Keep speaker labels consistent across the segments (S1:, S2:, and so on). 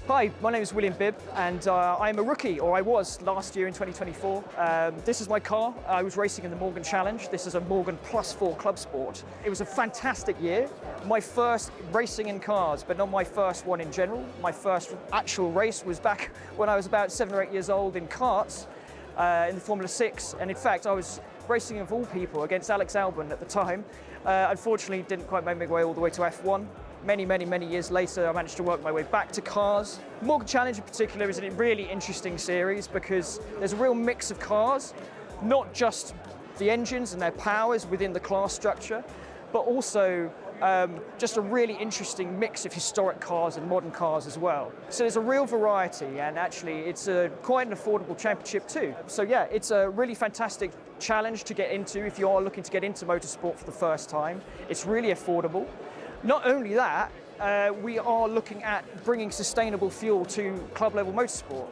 S1: Hi, my name is William Bibb, and I'm a rookie, or I was last year in 2024. This is my car. I was racing in the Morgan Challenge. This is a Morgan Plus Four ClubSport. It was a fantastic year. My first racing in cars, but not my first one in general. My first actual race was back when I was about 7 or 8 years old in karts in the Formula 6. And in fact, I was racing of all people against Alex Albon at the time. Unfortunately, didn't quite make my way all the way to F1. Many years later, I managed to work my way back to cars. Morgan Challenge in particular is a really interesting series because there's a real mix of cars, not just the engines and their powers within the class structure, but also just a really interesting mix of historic cars and modern cars as well. So there's a real variety, and actually it's quite an affordable championship too. So yeah, it's a really fantastic challenge to get into if you are looking to get into motorsport for the first time. It's really affordable. Not only that, we are looking at bringing sustainable fuel to club level motorsport.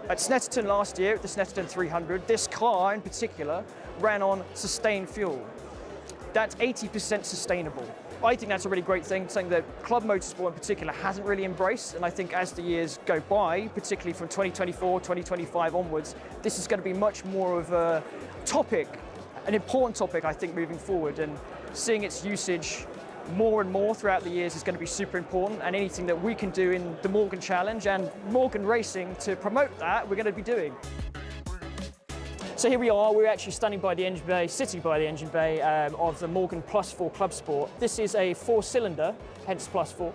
S1: At Snetterton last year, at the Snetterton 300, this car in particular ran on sustained fuel. That's 80% sustainable. I think that's a really great thing, something that club motorsport in particular hasn't really embraced, and I think as the years go by, particularly from 2024, 2025 onwards, this is going to be much more of a topic, an important topic I think moving forward, and seeing its usage more and more throughout the years is going to be super important, and anything that we can do in the Morgan Challenge and Morgan Racing to promote that, we're going to be doing. So here we are, we're actually standing by the engine bay, sitting by the engine bay of the Morgan Plus Four ClubSport. This is a 4-cylinder, hence Plus Four.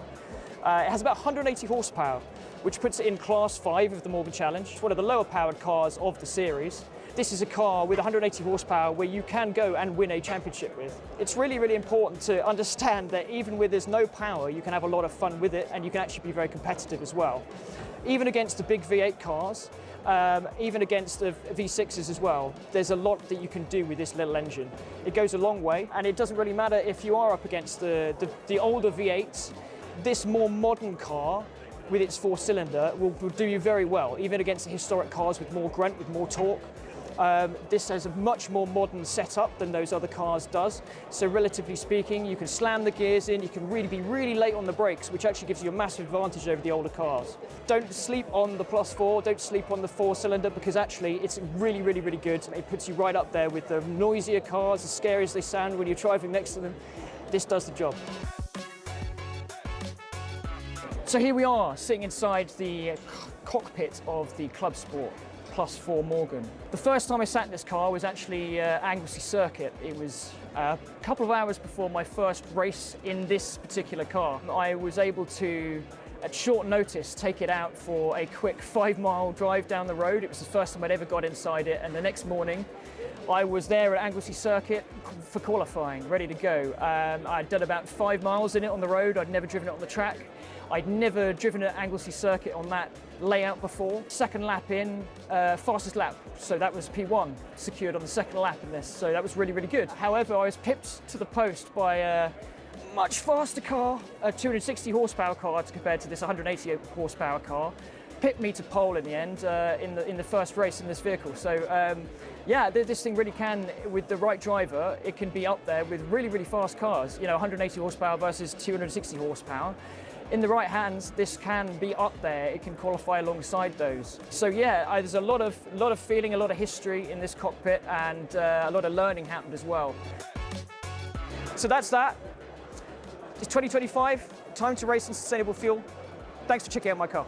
S1: It has about 180 horsepower, which puts it in Class 5 of the Morgan Challenge. It's one of the lower powered cars of the series. This is a car with 180 horsepower where you can go and win a championship with. It's really important to understand that even where there's no power, you can have a lot of fun with it, and you can actually be very competitive as well. Even against the big V8 cars, even against the V6s as well, there's a lot that you can do with this little engine. It goes a long way, and it doesn't really matter if you are up against the older V8s. This more modern car with its 4-cylinder will do you very well, even against the historic cars with more grunt, with more torque. This has a much more modern setup than those other cars does. So relatively speaking, you can slam the gears in, you can be really late on the brakes, which actually gives you a massive advantage over the older cars. Don't sleep on the Plus 4, don't sleep on the 4-cylinder, because actually it's really good. It puts you right up there with the noisier cars, as scary as they sound when you're driving next to them. This does the job. So here we are, sitting inside the cockpit of the ClubSport Plus Four Morgan. The first time I sat in this car was actually Anglesey Circuit. It was a couple of hours before my first race in this particular car. I was able to, at short notice, take it out for a quick 5-mile drive down the road. It was the first time I'd ever got inside it, and the next morning I was there at Anglesey Circuit for qualifying, ready to go. I'd done about 5 miles in it on the road. I'd never driven it on the track. I'd never driven at Anglesey Circuit on that layout before. Second lap in, fastest lap. So that was P1, secured on the second lap in this. So that was really good. However, I was pipped to the post by a much faster car, a 260 horsepower car compared to this 180 horsepower car. Pipped me to pole in the end in the first race in this vehicle. So yeah, this thing really can, with the right driver, it can be up there with really fast cars. You know, 180 horsepower versus 260 horsepower. In the right hands, this can be up there. It can qualify alongside those. So yeah, there's a lot of feeling, a lot of history in this cockpit, and a lot of learning happened as well. So that's that. It's 2025, time to race in sustainable fuel. Thanks for checking out my car.